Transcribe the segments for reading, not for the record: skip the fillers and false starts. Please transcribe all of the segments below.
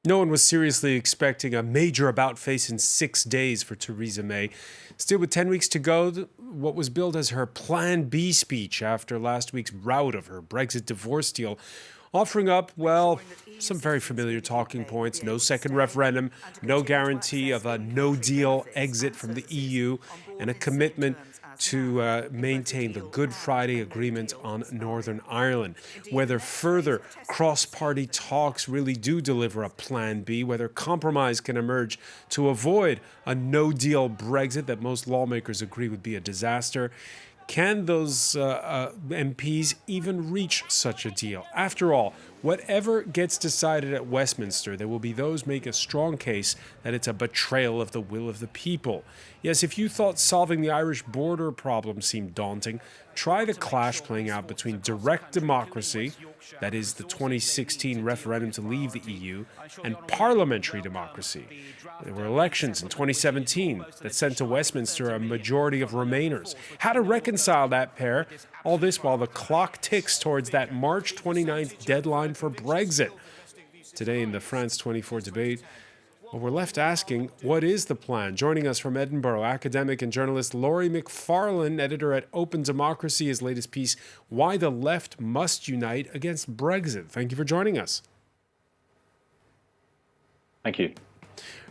No one was seriously expecting a major about-face in 6 days for Theresa May. Still, with 10 weeks to go, what was billed as her Plan B speech after last week's rout of her Brexit divorce deal, offering up, well, some very familiar talking points: no second referendum, no guarantee of a no-deal exit from the EU, and a commitment to maintain the Good Friday Agreement on Northern Ireland. Whether further cross-party talks really do deliver a Plan B, whether compromise can emerge to avoid a no-deal Brexit that most lawmakers agree would be a disaster. Can those MPs even reach such a deal? After all, whatever gets decided at Westminster, there will be those make a strong case that it's a betrayal of the will of the people. Yes, if you thought solving the Irish border problem seemed daunting, try the clash playing out between direct democracy, that is the 2016 referendum to leave the EU, and parliamentary democracy. There were elections in 2017 that sent to Westminster a majority of Remainers. How to reconcile that pair? All this while the clock ticks towards that March 29th deadline for Brexit. Today in the France 24 debate, well, we're left asking, what is the plan? Joining us from Edinburgh, academic and journalist Laurie McFarlane, editor at Open Democracy, his latest piece, Why the Left Must Unite Against Brexit. Thank you for joining us. Thank you.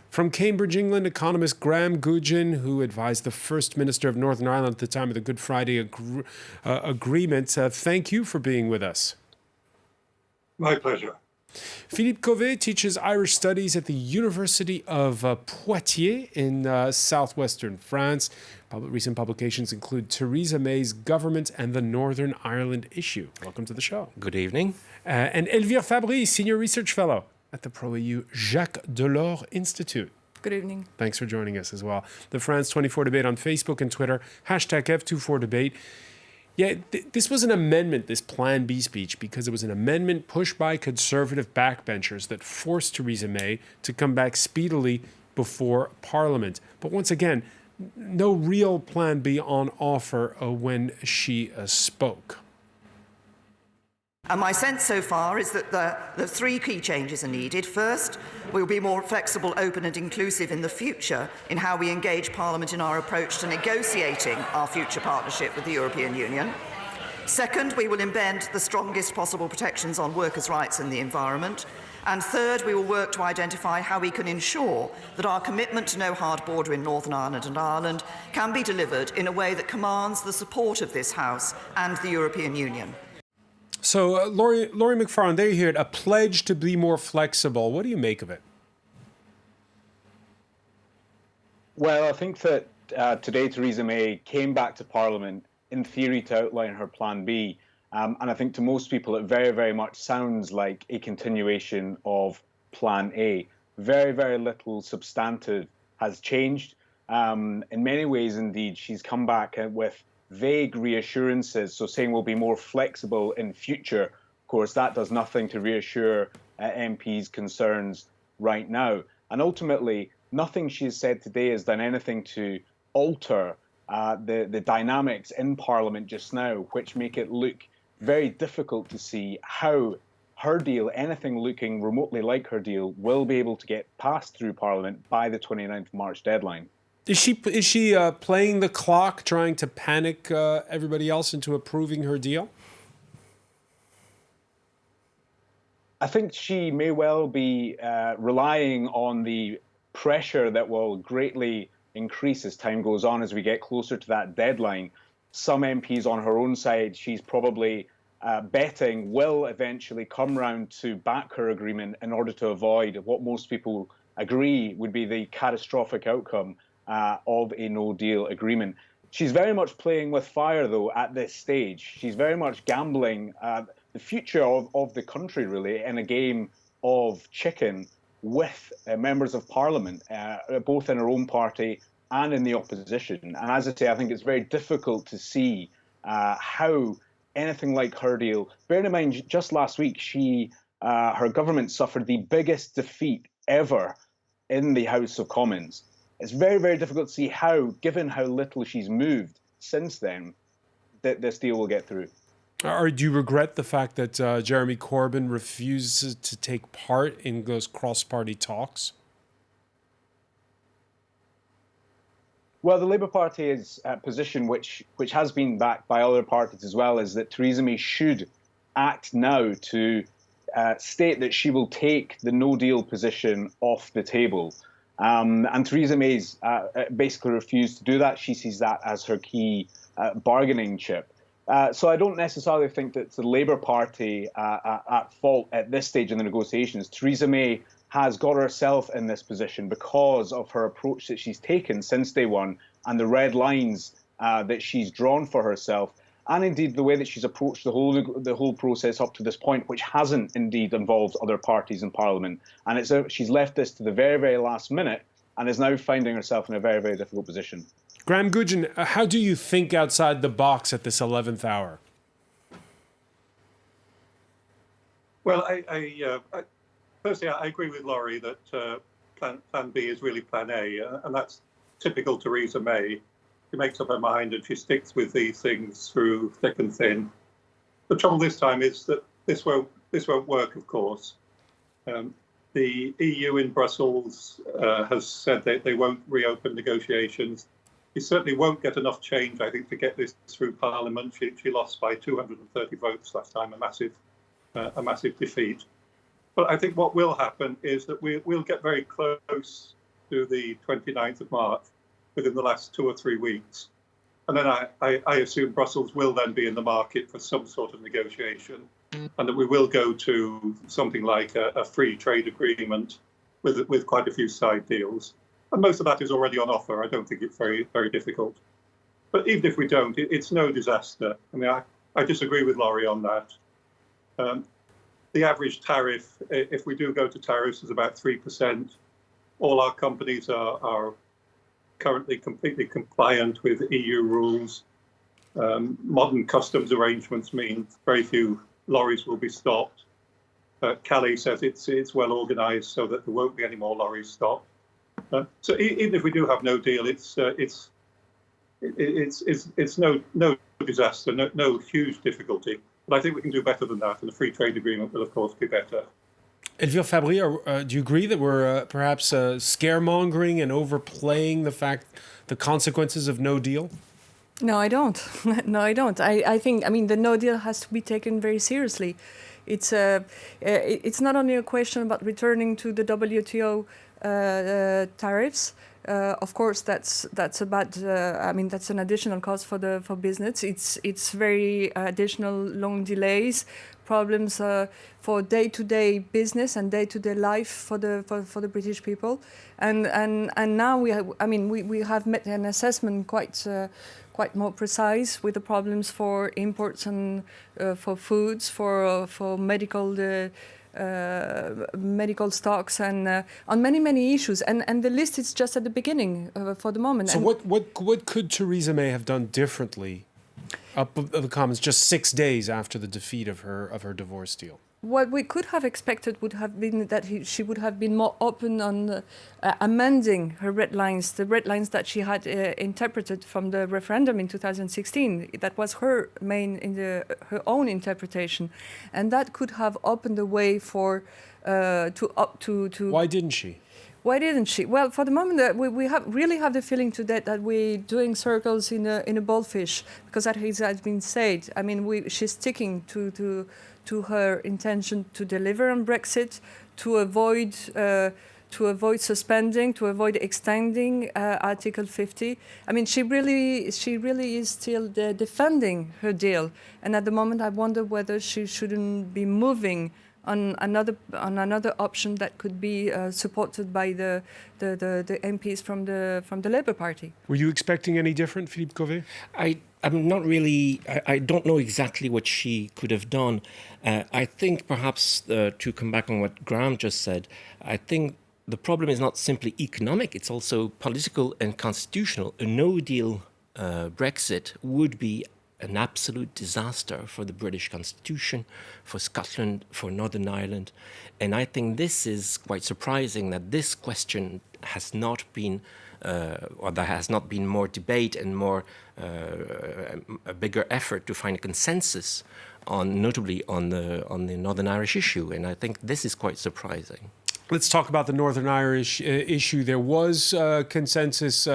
From Cambridge, England, economist Graham Gudgeon, who advised the First Minister of Northern Ireland at the time of the Good Friday Agreement. Thank you for being with us. My pleasure. Philippe Cauvet teaches Irish Studies at the University of Poitiers in southwestern France. Recent publications include Theresa May's government and the Northern Ireland issue. Welcome to the show. Good evening. And Elvire Fabry, Senior Research Fellow at the Pro-EU Jacques Delors Institute. Good evening. Thanks for joining us as well. The France 24 debate on Facebook and Twitter, hashtag F24debate. Yeah, this was an amendment, this Plan B speech, because it was an amendment pushed by conservative backbenchers that forced Theresa May to come back speedily before Parliament. But once again, no real Plan B on offer when she spoke. And my sense so far is that the three key changes are needed. First, we will be more flexible, open and inclusive in the future in how we engage Parliament in our approach to negotiating our future partnership with the European Union. Second, we will embed the strongest possible protections on workers' rights and the environment. And third, we will work to identify how we can ensure that our commitment to no hard border in Northern Ireland and Ireland can be delivered in a way that commands the support of this House and the European Union. So, Laurie McFarlane, there you hear it, a pledge to be more flexible. What do you make of it? Well, I think that today Theresa May came back to Parliament in theory to outline her Plan B. And I think to most people it very, very much sounds like a continuation of Plan A. Very, very little substantive has changed. In many ways, indeed, she's come back with vague reassurances, so saying we'll be more flexible in future. Of course, that does nothing to reassure MPs' concerns right now. And ultimately, nothing she's said today has done anything to alter the dynamics in Parliament just now, which make it look very difficult to see how her deal, anything looking remotely like her deal, will be able to get passed through Parliament by the 29th March deadline. Is she playing the clock, trying to panic everybody else into approving her deal? I think she may well be relying on the pressure that will greatly increase as time goes on, as we get closer to that deadline. Some MPs on her own side, she's probably betting will eventually come round to back her agreement in order to avoid what most people agree would be the catastrophic outcome of a no-deal agreement. She's very much playing with fire, though, at this stage. She's very much gambling the future of the country, really, in a game of chicken with members of Parliament, both in her own party and in the opposition. And as I say, I think it's very difficult to see how anything like her deal, bearing in mind just last week, her government suffered the biggest defeat ever in the House of Commons. It's very, very difficult to see how, given how little she's moved since then, that this deal will get through. Or do you regret the fact that Jeremy Corbyn refuses to take part in those cross-party talks? Well, the Labour Party's position, which has been backed by other parties as well, is that Theresa May should act now to state that she will take the no deal position off the table. And Theresa May's basically refused to do that. She sees that as her key bargaining chip. So I don't necessarily think that it's the Labour Party at fault at this stage in the negotiations. Theresa May has got herself in this position because of her approach that she's taken since day one and the red lines that she's drawn for herself, and indeed the way that she's approached the whole process up to this point, which hasn't indeed involved other parties in Parliament. And she's left this to the very, very last minute and is now finding herself in a very, very difficult position. Graham Gudgeon, how do you think outside the box at this 11th hour? Well, firstly, I agree with Laurie that Plan B is really Plan A, and that's typical Theresa May. She makes up her mind and she sticks with these things through thick and thin. The trouble this time is that this won't work, of course. The EU in Brussels has said that they won't reopen negotiations. She certainly won't get enough change, I think, to get this through Parliament. She lost by 230 votes last time, a massive defeat. But I think what will happen is that we'll get very close to the 29th of March within the last 2 or 3 weeks. And then I assume Brussels will then be in the market for some sort of negotiation, and that we will go to something like a free trade agreement with quite a few side deals. And most of that is already on offer. I don't think it's very, very difficult. But even if we don't, it's no disaster. I mean, I disagree with Laurie on that. The average tariff, if we do go to tariffs, is about 3%. All our companies are currently completely compliant with EU rules. Modern customs arrangements mean very few lorries will be stopped. Calais says it's well organised so that there won't be any more lorries stopped. So even if we do have no deal, it's no disaster, no huge difficulty. But I think we can do better than that, and a free trade agreement will, of course, be better. Elvire Fabry, do you agree that we're perhaps scaremongering and overplaying the consequences of no deal? No, I don't. No, I don't. I think, the no deal has to be taken very seriously. It's not only a question about returning to the WTO tariffs. Of course, that's about. That's an additional cost for business. It's very additional long delays, problems for day-to-day business and day-to-day life for the British people. And now we have made an assessment quite more precise with the problems for imports and for foods, for medical stocks and on many issues, and the list is just at the beginning for the moment. So what could Theresa May have done differently up of the Commons just 6 days after the defeat of her divorce deal? What we could have expected would have been that she would have been more open on amending her red lines, the red lines that she had interpreted from the referendum in 2016. That was her her own interpretation, and that could have opened the way for to. Why didn't she? Why didn't she? Well, for the moment, we really have the feeling today that we're doing circles in a goldfish, because that has been said. I mean, she's sticking to her intention to deliver on Brexit, to avoid suspending, to avoid extending Article 50. I mean, she really is still defending her deal, and at the moment, I wonder whether she shouldn't be moving on another option that could be supported by the MPs from the Labour Party. Were you expecting any different, Philippe Cauvet? I'm not really. I don't know exactly what she could have done. I think perhaps to come back on what Graham just said, I think the problem is not simply economic; it's also political and constitutional. A no-deal Brexit would be an absolute disaster for the British Constitution, for Scotland, for Northern Ireland. And I think this is quite surprising that this question has not been, or there has not been more debate and more a bigger effort to find a consensus on, notably on the Northern Irish issue. And I think this is quite surprising. Let's talk about the Northern Irish issue. There was consensus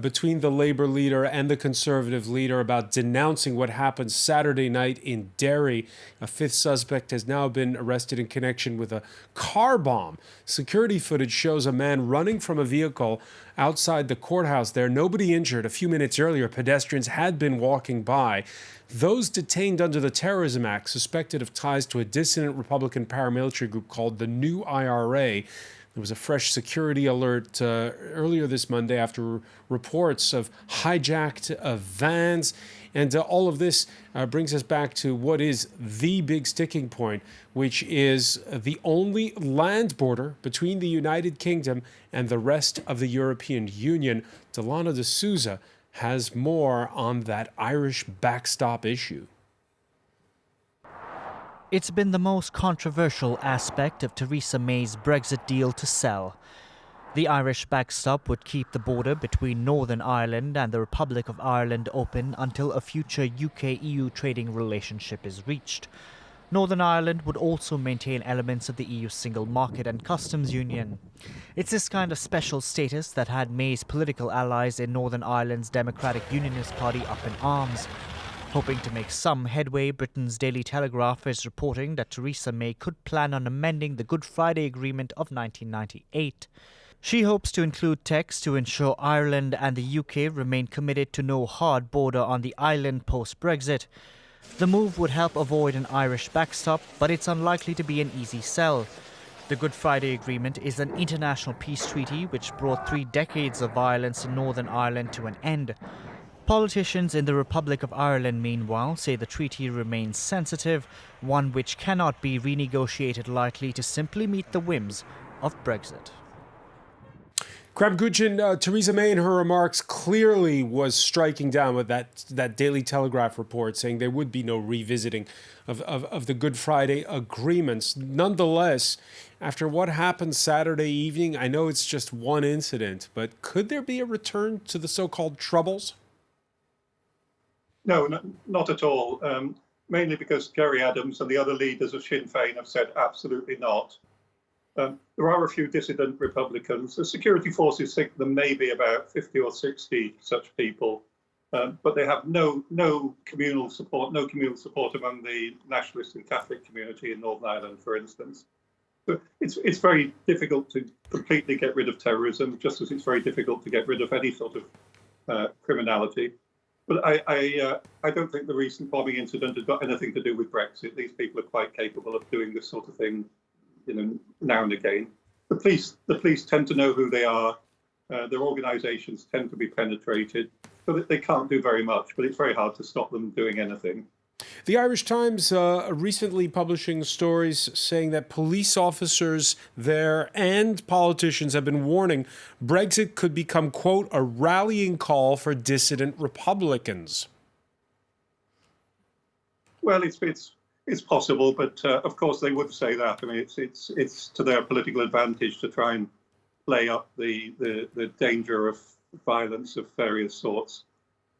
between the Labour leader and the Conservative leader about denouncing what happened Saturday night in Derry. A fifth suspect has now been arrested in connection with a car bomb. Security footage shows a man running from a vehicle outside the courthouse there. Nobody injured. A few minutes earlier, pedestrians had been walking by. Those detained under the Terrorism Act, suspected of ties to a dissident Republican paramilitary group called the New IRA. There was a fresh security alert earlier this Monday after reports of hijacked vans. And all of this brings us back to what is the big sticking point, which is the only land border between the United Kingdom and the rest of the European Union. Delana de Souza has more on that Irish backstop issue. It's been the most controversial aspect of Theresa May's Brexit deal to sell. The Irish backstop would keep the border between Northern Ireland and the Republic of Ireland open until a future UK-EU trading relationship is reached. Northern Ireland would also maintain elements of the EU single market and customs union. It's this kind of special status that had May's political allies in Northern Ireland's Democratic Unionist Party up in arms. Hoping to make some headway, Britain's Daily Telegraph is reporting that Theresa May could plan on amending the Good Friday Agreement of 1998. She hopes to include text to ensure Ireland and the UK remain committed to no hard border on the island post-Brexit. The move would help avoid an Irish backstop, but it's unlikely to be an easy sell. The Good Friday Agreement is an international peace treaty which brought 3 decades of violence in Northern Ireland to an end. Politicians in the Republic of Ireland, meanwhile, say the treaty remains sensitive, one which cannot be renegotiated lightly to simply meet the whims of Brexit. Graham Gudgeon, Theresa May in her remarks clearly was striking down with that Daily Telegraph report saying there would be no revisiting of the Good Friday agreements. Nonetheless, after what happened Saturday evening, I know it's just one incident, but could there be a return to the so-called Troubles? No, not at all. Mainly because Gerry Adams and the other leaders of Sinn Féin have said absolutely not. There are a few dissident Republicans. The security forces think there may be about 50 or 60 such people, but they have no communal support among the nationalist and Catholic community in Northern Ireland, for instance. So it's very difficult to completely get rid of terrorism, just as it's very difficult to get rid of any sort of criminality. But I don't think the recent bombing incident has got anything to do with Brexit. These people are quite capable of doing this sort of thing, now and again. The police tend to know who they are. Their organisations tend to be penetrated, so that they can't do very much. But it's very hard to stop them doing anything. The Irish Times recently publishing stories saying that police officers there and politicians have been warning Brexit could become, quote, a rallying call for dissident Republicans. Well, it's possible, but of course they would say that. I mean, it's to their political advantage to try and play up the danger of violence of various sorts.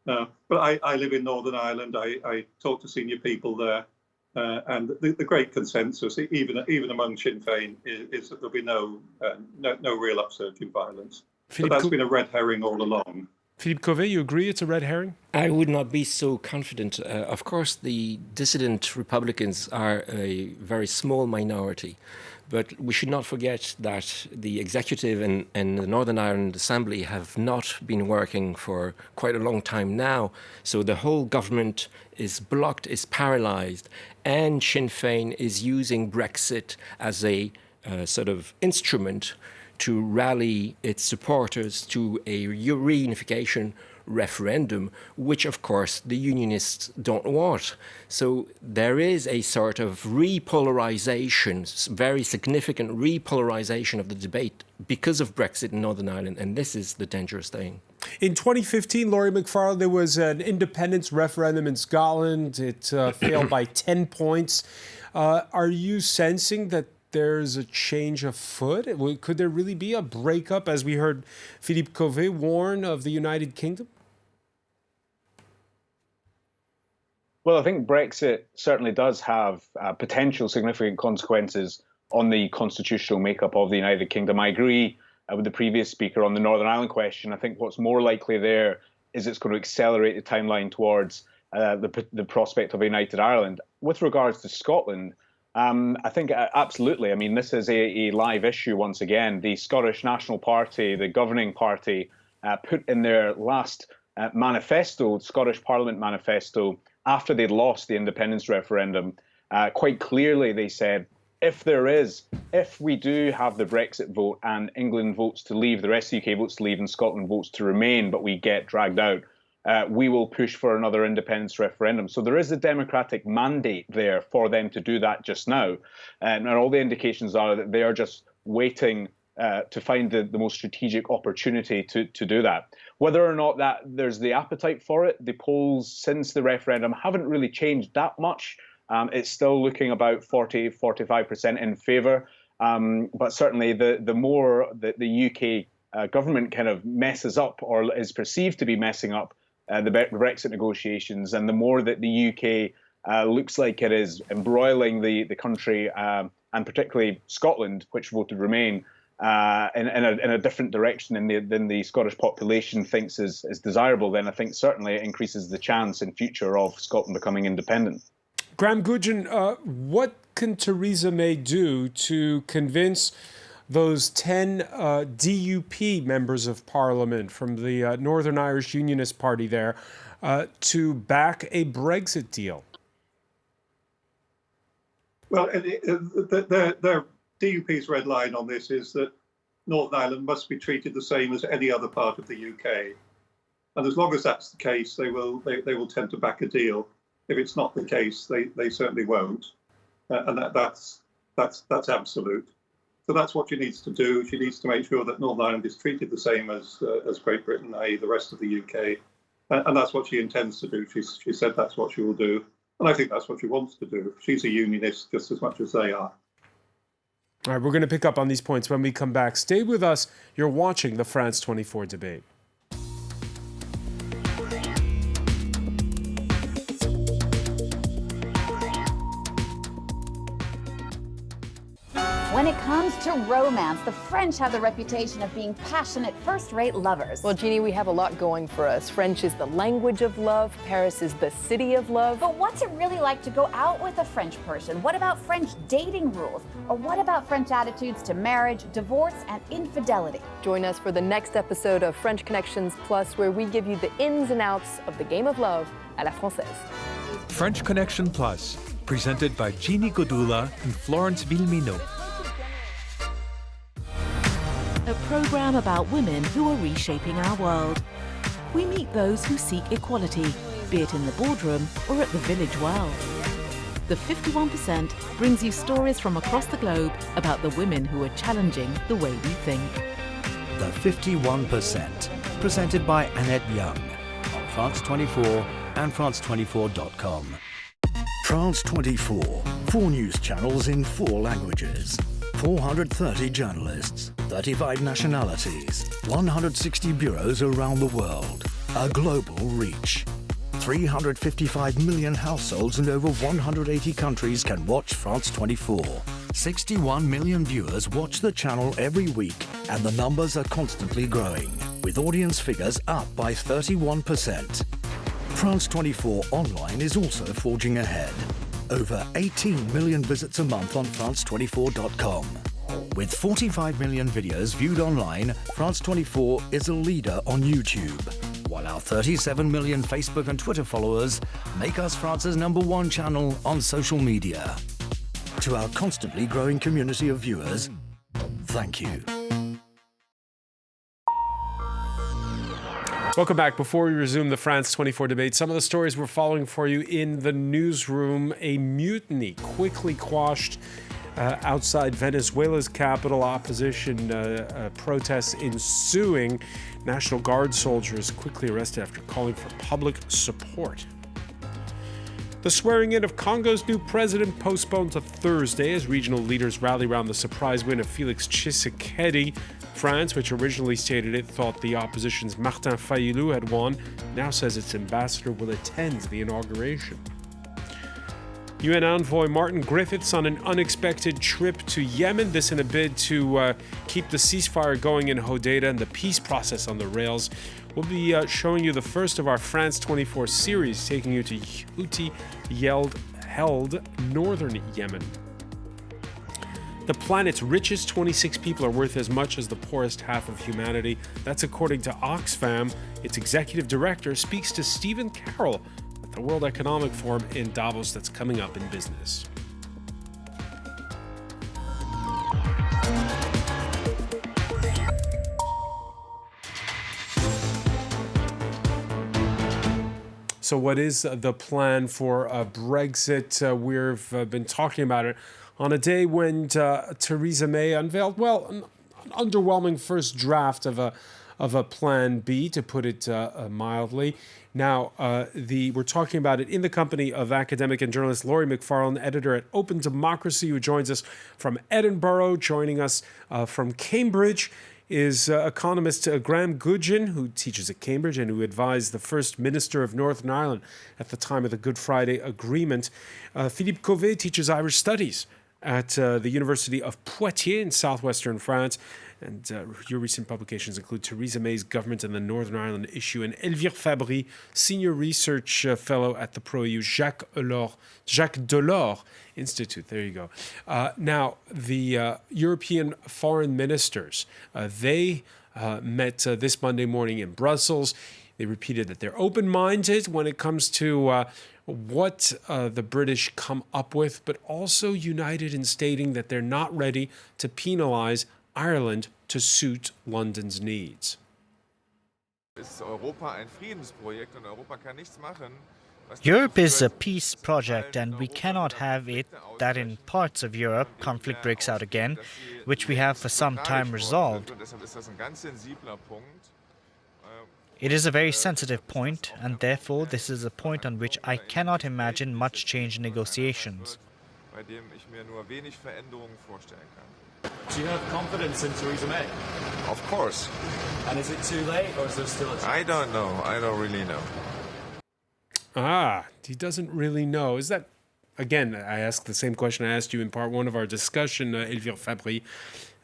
But I live in Northern Ireland. I talk to senior people there, and the great consensus, even among Sinn Féin, is that there'll be no real upsurge in violence. But that's been a red herring all along. Philippe Covey, you agree it's a red herring? I would not be so confident. Of course, the dissident Republicans are a very small minority, but we should not forget that the executive and the Northern Ireland Assembly have not been working for quite a long time now. So the whole government is blocked, is paralysed, and Sinn Féin is using Brexit as a sort of instrument to rally its supporters to a reunification referendum, which of course the unionists don't want. So there is a sort of repolarization, very significant repolarization of the debate because of Brexit in Northern Ireland, and this is the dangerous thing. In 2015, Laurie McFarlane, there was an independence referendum in Scotland. It failed by 10 points. Are you sensing that there's a change afoot? Could there really be a breakup, as we heard Philippe Cauvet warn of the United Kingdom? Well, I think Brexit certainly does have potential significant consequences on the constitutional makeup of the United Kingdom. I agree with the previous speaker on the Northern Ireland question. I think what's more likely there is it's going to accelerate the timeline towards the prospect of a united Ireland. With regards to Scotland, I think absolutely. I mean, this is a live issue once again. The Scottish National Party, the governing party, put in their last manifesto, Scottish Parliament manifesto, after they'd lost the independence referendum, quite clearly they said, if we do have the Brexit vote and England votes to leave, the rest of the UK votes to leave and Scotland votes to remain, but we get dragged out, we will push for another independence referendum. So there is a democratic mandate there for them to do that just now. And all the indications are that they are just waiting to find the most strategic opportunity to do that. Whether or not that there's the appetite for it, the polls since the referendum haven't really changed that much. It's still looking about 45% in favour. But certainly the more that the UK government kind of messes up or is perceived to be messing up the Brexit negotiations, and the more that the UK looks like it is embroiling the country, and particularly Scotland, which voted Remain, in a different direction than the Scottish population thinks is desirable, then I think certainly it increases the chance in future of Scotland becoming independent. Graham Gudgeon, what can Theresa May do to convince those 10 DUP members of Parliament from the Northern Irish Unionist Party there to back a Brexit deal? Well, their DUP's red line on this is that Northern Ireland must be treated the same as any other part of the UK, and as long as that's the case, they will tend to back a deal. If it's not the case, they certainly won't, and that's absolute. So that's what she needs to do. She needs to make sure that Northern Ireland is treated the same as Great Britain, i.e. the rest of the UK, and that's what she intends to do. She said that's what she will do, and I think that's what she wants to do. She's a unionist just as much as they are. All right, we're going to pick up on these points when we come back. Stay with us. You're watching the France 24 debate. When it comes to romance, the French have the reputation of being passionate, first-rate lovers. Well, Jeannie, we have a lot going for us. French is the language of love. Paris is the city of love. But what's it really like to go out with a French person? What about French dating rules? Or what about French attitudes to marriage, divorce, and infidelity? Join us for the next episode of French Connections Plus, where we give you the ins and outs of the game of love à la française. French Connection Plus, presented by Jeannie Godula and Florence Villeminot. A program about women who are reshaping our world. We meet those who seek equality, be it in the boardroom or at the village well. The 51% brings you stories from across the globe about the women who are challenging the way we think. The 51%, presented by Annette Young on France 24 and France24.com. France 24, 4 news channels in 4 languages. 430 journalists, 35 nationalities, 160 bureaus around the world, a global reach. 355 million households in over 180 countries can watch France 24. 61 million viewers watch the channel every week, and the numbers are constantly growing, with audience figures up by 31%. France 24 online is also forging ahead. Over 18 million visits a month on France24.com. With 45 million videos viewed online, France 24 is a leader on YouTube, while our 37 million Facebook and Twitter followers make us France's #1 channel on social media. To our constantly growing community of viewers, thank you. Welcome back. Before we resume the France 24 debate, some of the stories we're following for you in the newsroom. A mutiny quickly quashed outside Venezuela's capital, opposition protests ensuing. National Guard soldiers quickly arrested after calling for public support. The swearing-in of Congo's new president postponed to Thursday as regional leaders rally around the surprise win of Félix Tshisekedi. France, which originally stated it thought the opposition's Martin Fayulu had won, now says its ambassador will attend the inauguration. UN envoy Martin Griffiths on an unexpected trip to Yemen, this in a bid to keep the ceasefire going in Hodeidah and the peace process on the rails. We'll be showing you the first of our France 24 series, taking you to Houthi-held northern Yemen. The planet's richest 26 people are worth as much as the poorest half of humanity. That's according to Oxfam. Its executive director speaks to Stephen Carroll at the World Economic Forum in Davos that's coming up in business. So what is the plan for Brexit? We've been talking about it on a day when Theresa May unveiled, well, an underwhelming first draft of a plan B, to put it mildly. Now, we're talking about it in the company of academic and journalist Laurie McFarlane, editor at Open Democracy, who joins us from Edinburgh. Joining us from Cambridge is economist Graham Goodgin, who teaches at Cambridge and who advised the First Minister of Northern Ireland at the time of the Good Friday Agreement. Philippe Cauvet teaches Irish Studies at the University of Poitiers in southwestern France. And your recent publications include Theresa May's government and the Northern Ireland issue, and Elvire Fabry, senior research fellow at the pro-EU Jacques Delors Institute. There you go. Now, the European foreign ministers, they met this Monday morning in Brussels. They repeated that they're open-minded when it comes to what the British come up with, but also united in stating that they're not ready to penalise Ireland to suit London's needs. Europe is a peace project, and we cannot have it that in parts of Europe conflict breaks out again, which we have for some time resolved. It is a very sensitive point, and therefore this is a point on which I cannot imagine much change in negotiations. Do you have confidence in Theresa May? Of course. And is it too late, or is there still a chance? I don't know. I don't really know. He doesn't really know. Is that, again, I asked the same question I asked you in part one of our discussion, Elvire Fabry.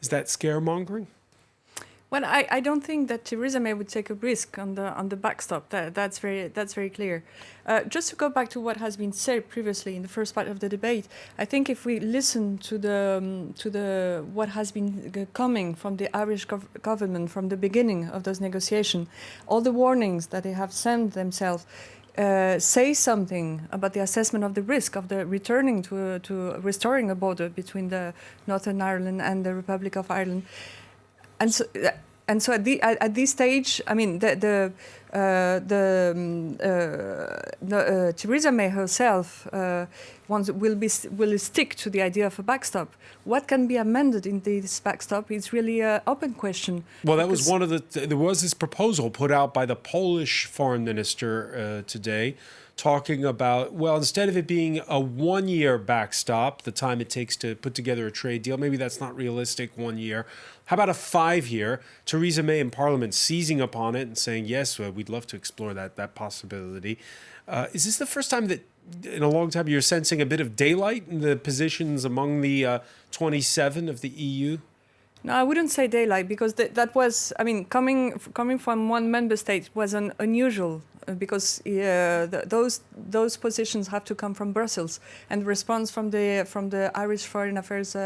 Is that scaremongering? Well, I don't think that Theresa May would take a risk on the backstop. That's very clear. Just to go back to what has been said previously in the first part of the debate, I think if we listen to the what has been coming from the Irish government from the beginning of those negotiations, all the warnings that they have sent themselves say something about the assessment of the risk of the returning to restoring a border between the Northern Ireland and the Republic of Ireland. And so at this stage, I mean, Theresa May herself will stick to the idea of a backstop. What can be amended in this backstop is really an open question. Well, that was one of there was this proposal put out by the Polish foreign minister today, talking about, well, instead of it being a 1-year backstop, the time it takes to put together a trade deal, maybe that's not realistic, 1 year. How about a 5-year? Theresa May in Parliament seizing upon it and saying, yes, we'd love to explore that possibility. Is this the first time that in a long time you're sensing a bit of daylight in the positions among the 27 of the EU? No, I wouldn't say daylight, because that was, I mean, coming from one member state was unusual, because those positions have to come from Brussels, and the response from the Irish Foreign Affairs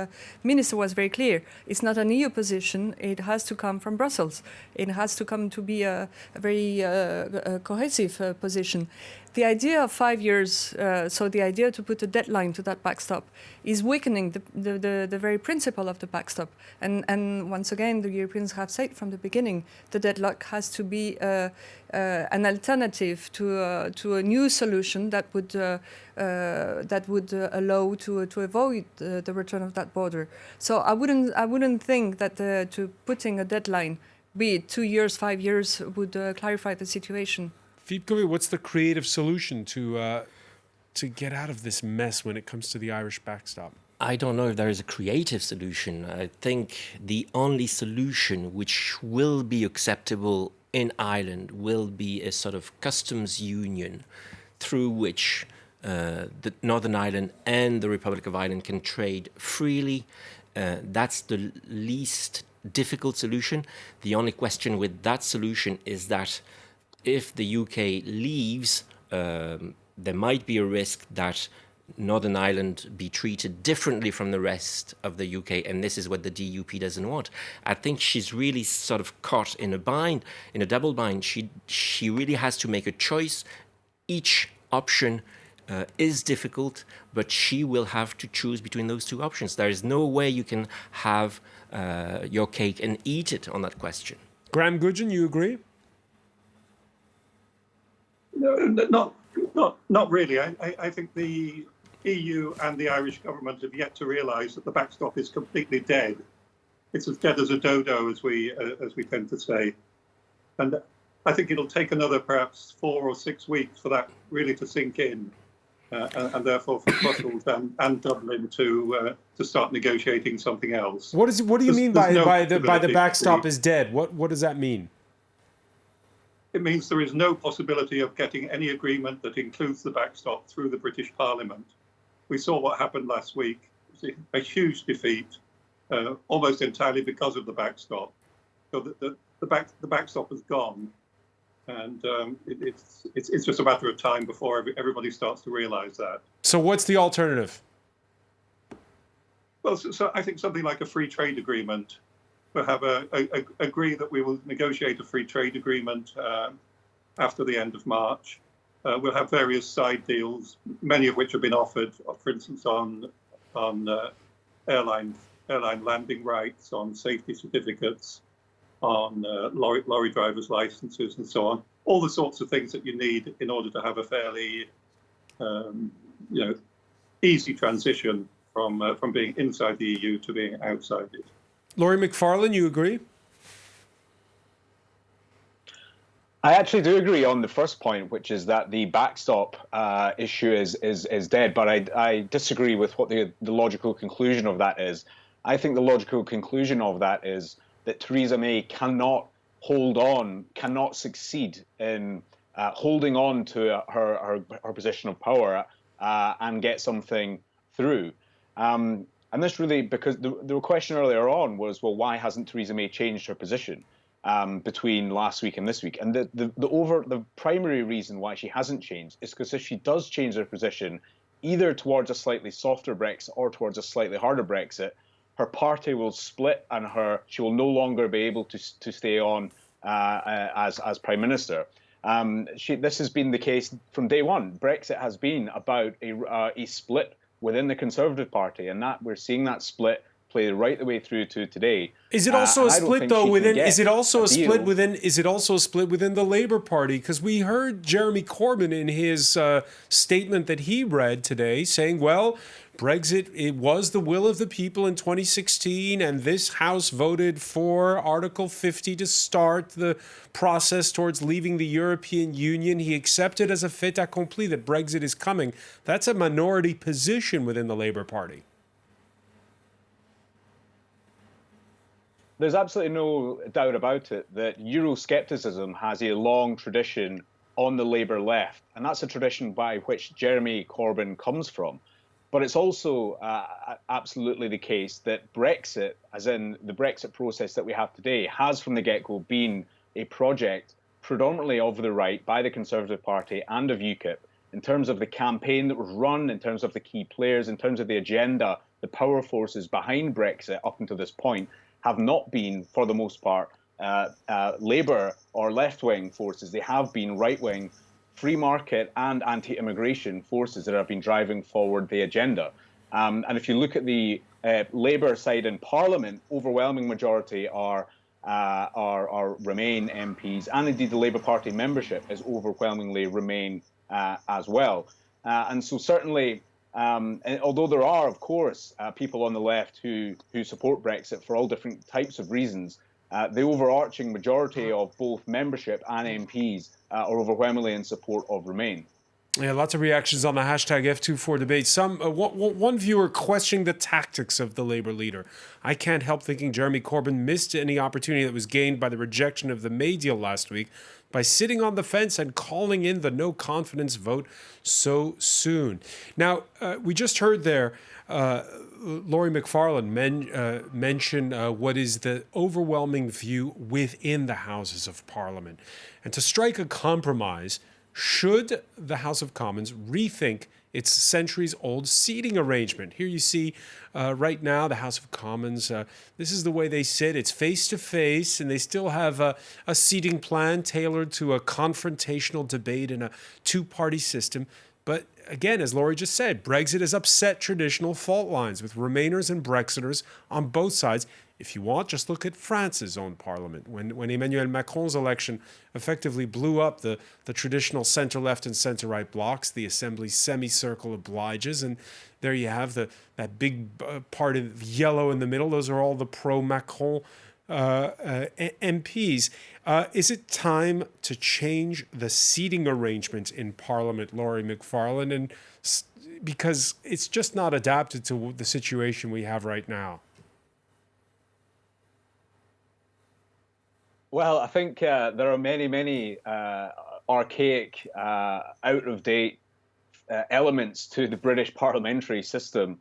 Minister was very clear. It's not an EU position; it has to come from Brussels. It has to come to be a very cohesive position. The idea of 5 years, so the idea to put a deadline to that backstop, is weakening the very principle of the backstop. And once again, the Europeans have said from the beginning, the deadlock has to be an alternative to a new solution that would allow to avoid the return of that border. So I wouldn't think that to putting a deadline be it 2 years, 5 years, would clarify the situation. Philippe, what's the creative solution to get out of this mess when it comes to the Irish backstop? I don't know if there is a creative solution. I think the only solution which will be acceptable in Ireland will be a sort of customs union through which the Northern Ireland and the Republic of Ireland can trade freely. That's the least difficult solution. The only question with that solution is that if the UK leaves, there might be a risk that Northern Ireland be treated differently from the rest of the UK, and this is what the DUP doesn't want. I think she's really sort of caught in a bind, in a double bind. She really has to make a choice. Each option is difficult, but she will have to choose between those two options. There is no way you can have your cake and eat it on that question. Graham Goodgen, you agree? No, not really. I think the EU and the Irish government have yet to realise that the backstop is completely dead. It's as dead as a dodo, as we tend to say. And I think it'll take another perhaps 4 or 6 weeks for that really to sink in, and therefore for Brussels and Dublin to start negotiating something else. What do you mean by the backstop is dead? What does that mean? It means there is no possibility of getting any agreement that includes the backstop through the British Parliament. We saw what happened last week. It was a huge defeat, almost entirely because of the backstop. So the backstop has gone, and it's just a matter of time before everybody starts to realise that. So what's the alternative? Well, so I think something like a free trade agreement. We'll have agree that we will negotiate a free trade agreement after the end of March. We'll have various side deals, many of which have been offered, for instance, on airline landing rights, on safety certificates, on lorry drivers' licenses, and so on. All the sorts of things that you need in order to have a fairly, easy transition from being inside the EU to being outside it. Laurie McFarlane, you agree? I actually do agree on the first point, which is that the backstop issue is dead. But I disagree with what the logical conclusion of that is. I think the logical conclusion of that is that Theresa May cannot succeed in holding on to her position of power and get something through. And this really, because the question earlier on was, well, why hasn't Theresa May changed her position between last week and this week? And the primary reason why she hasn't changed is because if she does change her position, either towards a slightly softer Brexit or towards a slightly harder Brexit, her party will split and she will no longer be able to stay on as Prime Minister. This has been the case from day one. Brexit has been about a split within the Conservative Party, and that we're seeing that split play right the way through to today. Is it also a split though within? Is it also a split within? Is it also a split within the Labour Party? Because we heard Jeremy Corbyn in his statement that he read today saying, "Well, Brexit, it was the will of the people in 2016, and this House voted for Article 50 to start the process towards leaving the European Union. He accepted as a fait accompli that Brexit is coming." That's a minority position within the Labour Party. There's absolutely no doubt about it that Euroscepticism has a long tradition on the Labour left, and that's a tradition by which Jeremy Corbyn comes from. But it's also absolutely the case that Brexit, as in the Brexit process that we have today, has from the get-go been a project predominantly of the right by the Conservative Party and of UKIP in terms of the campaign that was run, in terms of the key players, in terms of the agenda. The power forces behind Brexit up until this point have not been, for the most part, Labour or left-wing forces. They have been right-wing, free market and anti-immigration forces that have been driving forward the agenda. And if you look at the Labour side in Parliament, overwhelming majority are Remain MPs, and indeed the Labour Party membership is overwhelmingly Remain as well. And so certainly, although there are, of course, people on the left who support Brexit for all different types of reasons, the overarching majority of both membership and MPs are overwhelmingly in support of Remain. Yeah, lots of reactions on the hashtag F24debate. Some one viewer questioning the tactics of the Labour leader. I can't help thinking Jeremy Corbyn missed any opportunity that was gained by the rejection of the May deal last week by sitting on the fence and calling in the no confidence vote so soon. Now, we just heard there Laurie McFarlane mention what is the overwhelming view within the Houses of Parliament. And to strike a compromise, should the House of Commons rethink its centuries-old seating arrangement? Here you see right now the House of Commons, this is the way they sit. It's face-to-face, and they still have a seating plan tailored to a confrontational debate in a two-party system. But again, as Laurie just said, Brexit has upset traditional fault lines with Remainers and Brexiters on both sides. If you want, just look at France's own parliament. When Emmanuel Macron's election effectively blew up the traditional centre-left and centre-right blocs, the Assembly's semicircle obliges, and there you have that big part of yellow in the middle. Those are all the pro-Macron MPs. Is it time to change the seating arrangement in Parliament, Laurie McFarlane? And because it's just not adapted to the situation we have right now. Well, I think there are many archaic, out-of-date elements to the British parliamentary system.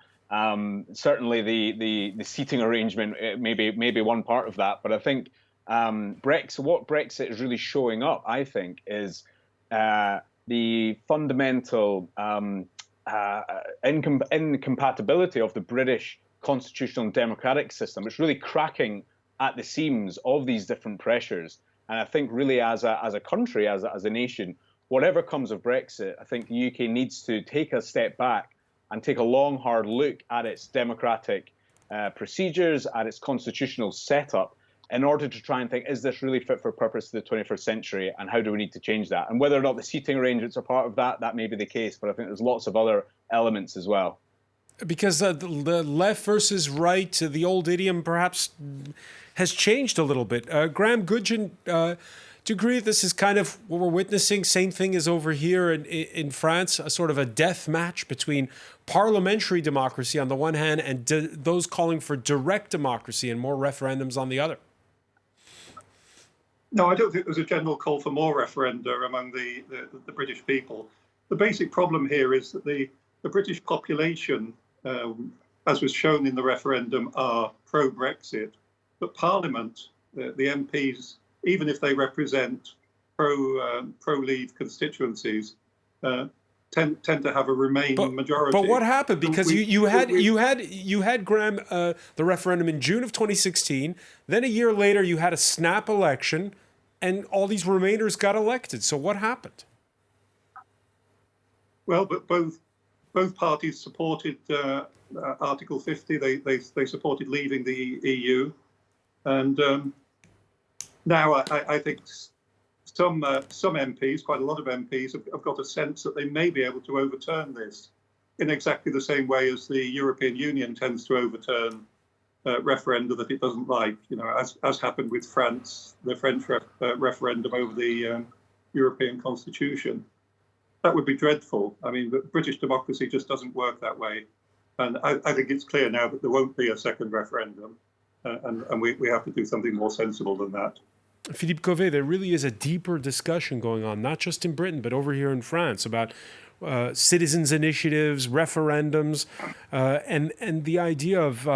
Certainly, the seating arrangement may be one part of that, but I think what Brexit is really showing up, I think, is the fundamental incompatibility of the British constitutional and democratic system. It's really cracking at the seams of these different pressures. And I think really as a country, as a nation, whatever comes of Brexit, I think the UK needs to take a step back and take a long, hard look at its democratic procedures, at its constitutional setup, in order to try and think, is this really fit for purpose to the 21st century, and how do we need to change that? And whether or not the seating arrangements are part of that, that may be the case, but I think there's lots of other elements as well. Because the left versus right, the old idiom perhaps has changed a little bit. Graham Goodgen, do you agree that this is kind of what we're witnessing? Same thing as over here in France, a sort of a death match between parliamentary democracy on the one hand and those calling for direct democracy and more referendums on the other? No, I don't think there's a general call for more referenda among the British people. The basic problem here is that the British population, as was shown in the referendum, are pro-Brexit, but Parliament, the MPs, even if they represent pro-Leave constituencies, tend to have a Remain majority. But what happened? Because you had Graham the referendum in June of 2016. Then a year later, you had a snap election, and all these Remainers got elected. So what happened? Well, but both parties supported Article 50. They supported leaving the EU, and now I think some MPs, quite a lot of MPs, have got a sense that they may be able to overturn this in exactly the same way as the European Union tends to overturn referenda that it doesn't like. You know, as happened with France, the French referendum over the European Constitution. That would be dreadful. I mean, British democracy just doesn't work that way. And I think it's clear now that there won't be a second referendum. And we have to do something more sensible than that. Philippe Cauvet, there really is a deeper discussion going on, not just in Britain, but over here in France, about citizens' initiatives, referendums, and the idea of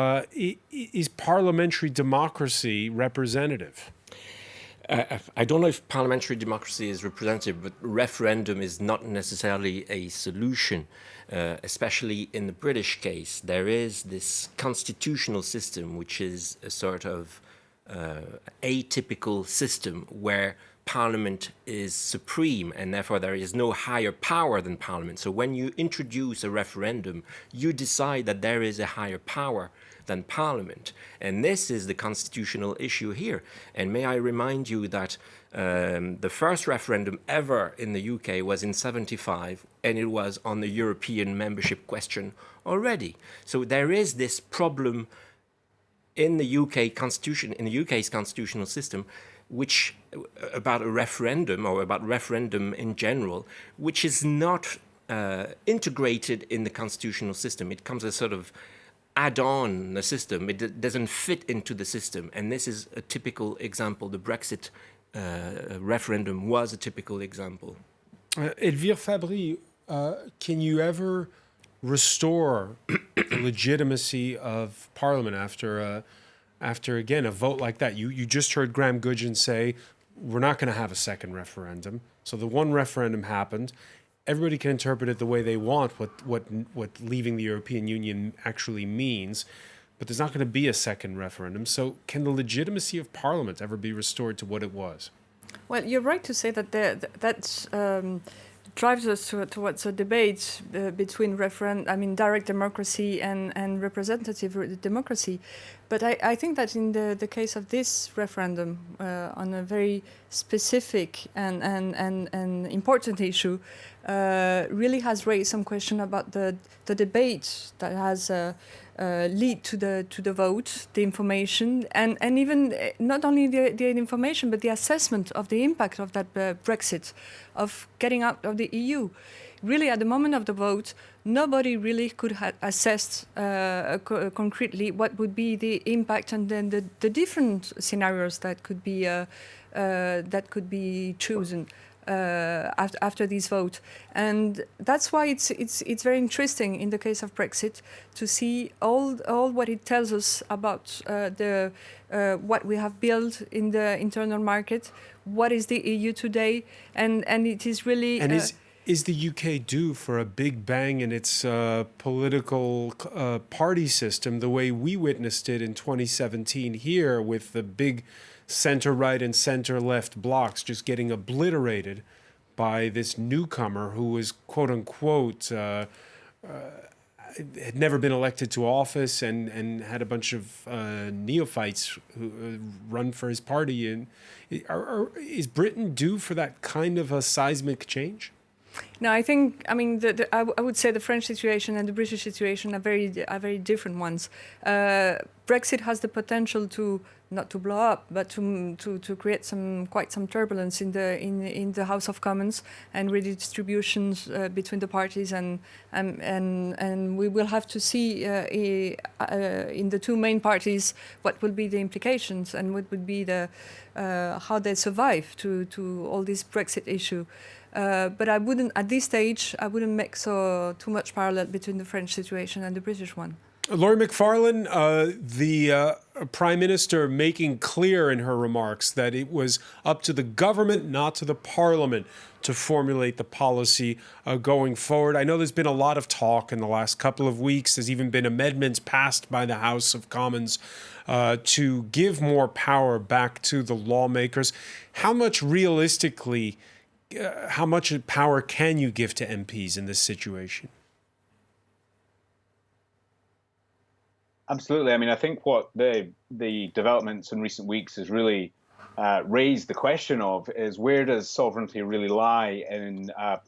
is parliamentary democracy representative? I don't know if parliamentary democracy is representative, but referendum is not necessarily a solution, especially in the British case. There is this constitutional system, which is a sort of atypical system where Parliament is supreme, and therefore there is no higher power than Parliament. So when you introduce a referendum, you decide that there is a higher power than Parliament. And this is the constitutional issue here. And may I remind you that the first referendum ever in the UK was in 1975, and it was on the European membership question already. So there is this problem in the UK constitution, in the UK's constitutional system, which about a referendum or about referendum in general, which is not integrated in the constitutional system. It comes as sort of add-on the system. It doesn't fit into the system, and this is a typical example. The Brexit referendum was a typical example. Elvire Fabry, can you ever restore the legitimacy of Parliament after again a vote like that? You just heard Graham Gudgeon say we're not going to have a second referendum. So the one referendum happened. Everybody can interpret it the way they want, what leaving the European Union actually means, but there's not going to be a second referendum. So can the legitimacy of Parliament ever be restored to what it was? Well, you're right to say that that drives us towards a debate between direct democracy and representative democracy. But I think that in the case of this referendum, on a very specific and important issue, really has raised some question about the debate that has lead to the vote, the information, and even not only the information, but the assessment of the impact of that Brexit, of getting out of the EU. Really, at the moment of the vote, nobody really could have assessed concretely what would be the impact and then the different scenarios that could be chosen after this vote. And that's why it's very interesting in the case of Brexit to see all what it tells us about what we have built in the internal market, what is the EU today, and it is really... And is the UK due for a big bang in its political party system, the way we witnessed it in 2017 here, with the big center-right and center-left blocks just getting obliterated by this newcomer who was, quote-unquote, had never been elected to office and had a bunch of neophytes who run for his party? And is Britain due for that kind of a seismic change? No, I think, I would say the French situation and the British situation are very different ones. Brexit has the potential to not to blow up, but to create quite some turbulence in the House of Commons and redistributions between the parties, and we will have to see in the two main parties what will be the implications and what would be how they survive to all this Brexit issue. But I wouldn't, at this stage, make too much parallel between the French situation and the British one. Laurie McFarlane, the Prime Minister making clear in her remarks that it was up to the government, not to the Parliament, to formulate the policy going forward. I know there's been a lot of talk in the last couple of weeks. There's even been amendments passed by the House of Commons to give more power back to the lawmakers. How much realistically, how much power can you give to MPs in this situation? Absolutely. I think what the developments in recent weeks has really raised the question of is, where does sovereignty really lie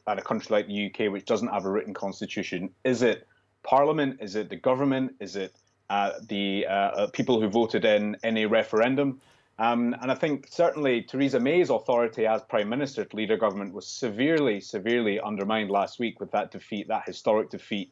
at a country like the UK, which doesn't have a written constitution? Is it Parliament? Is it the government? Is it the people who voted in a referendum? And I think certainly Theresa May's authority as Prime Minister to lead her government was severely, severely undermined last week with that defeat, that historic defeat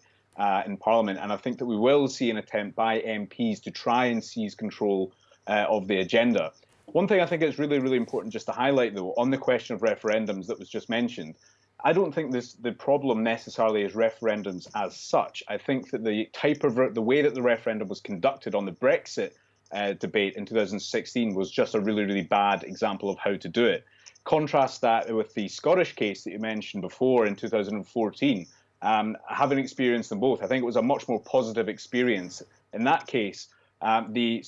in Parliament. And I think that we will see an attempt by MPs to try and seize control of the agenda. One thing I think is really, really important just to highlight, though, on the question of referendums that was just mentioned, I don't think the problem necessarily is referendums as such. I think that the way that the referendum was conducted on the Brexit debate in 2016 was just a really, really bad example of how to do it. Contrast that with the Scottish case that you mentioned before in 2014. Having experienced them both, I think it was a much more positive experience. In that case, the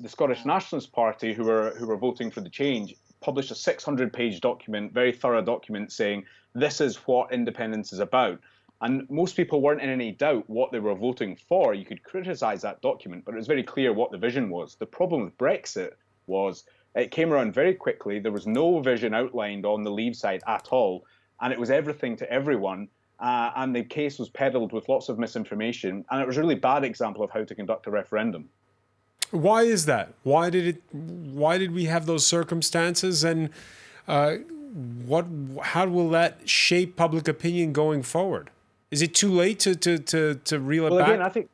Scottish Nationalist Party, who were voting for the change, published a 600-page document, very thorough document, saying this is what independence is about. And most people weren't in any doubt what they were voting for. You could criticise that document, but it was very clear what the vision was. The problem with Brexit was it came around very quickly. There was no vision outlined on the Leave side at all, and it was everything to everyone. And the case was peddled with lots of misinformation, and it was a really bad example of how to conduct a referendum. Why is that? Why did we have those circumstances, and how will that shape public opinion going forward? Is it too late to reel it back? Again,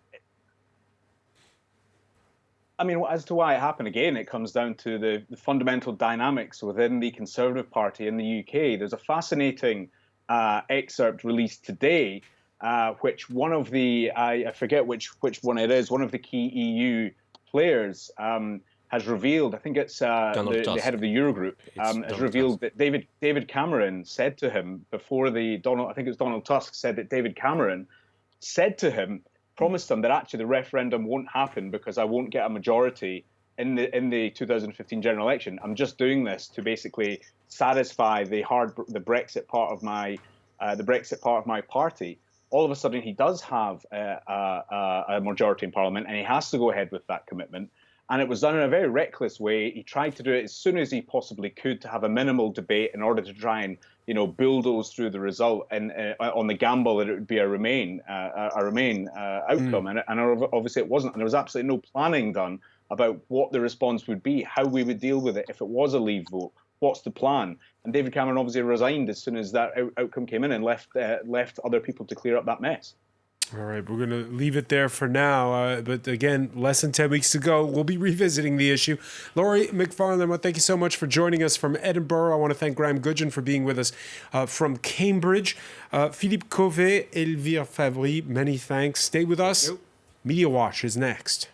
I mean, as to why it happened, again, it comes down to the fundamental dynamics within the Conservative Party in the UK. There's a fascinating excerpt released today, which one of the, I forget which one it is, one of the key EU players has revealed, I think it's the head of the Eurogroup, has revealed that David Cameron said to him before I think it was Donald Tusk said that David Cameron said to him, promised him that actually the referendum won't happen because I won't get a majority in the 2015 general election. I'm just doing this to basically satisfy the Brexit part of my party. All of a sudden, he does have a majority in Parliament, and he has to go ahead with that commitment. And it was done in a very reckless way. He tried to do it as soon as he possibly could to have a minimal debate in order to try and, bulldoze through the result and on the gamble that it would be a Remain outcome. And obviously it wasn't. And there was absolutely no planning done about what the response would be, how we would deal with it if it was a leave vote. What's the plan? And David Cameron obviously resigned as soon as that outcome came in and left other people to clear up that mess. All right, we're going to leave it there for now. But again, less than 10 weeks to go. We'll be revisiting the issue. Laurie McFarlane, well, thank you so much for joining us from Edinburgh. I want to thank Graham Gudgeon for being with us from Cambridge. Philippe Cauvet, Elvire Favry, many thanks. Stay with us. Media Watch is next.